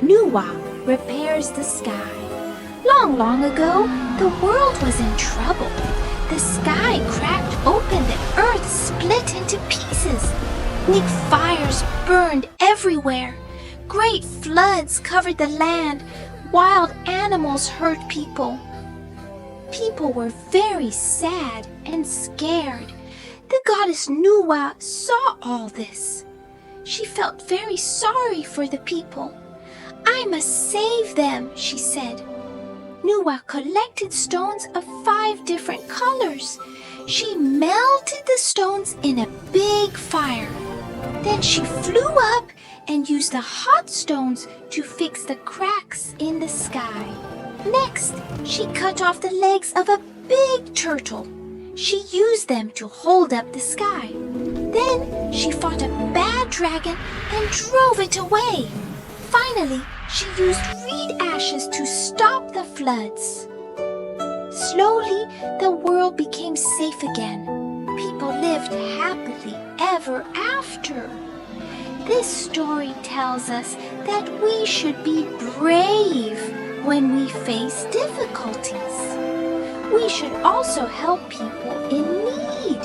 Nuwa repairs the sky. Long, long ago, the world was in trouble. The sky cracked open, the earth split into pieces. Big fires burned everywhere. Great floods covered the land. Wild animals hurt people. People were very sad and scared. The goddess Nuwa saw all this. She felt very sorry for the people. "I must save them," she said. Nuwa collected stones of 5 different colors. She melted the stones in a big fire. Then she flew up and used the hot stones to fix the cracks in the sky. Next, she cut off the legs of a big turtle. She used them to hold up the sky. Then she fought a bad dragon and drove it away. Finally, she used reed ashes to stop the floods. Slowly, the world became safe again. People lived happily ever after. This story tells us that we should be brave when we face difficulties. We should also help people in need.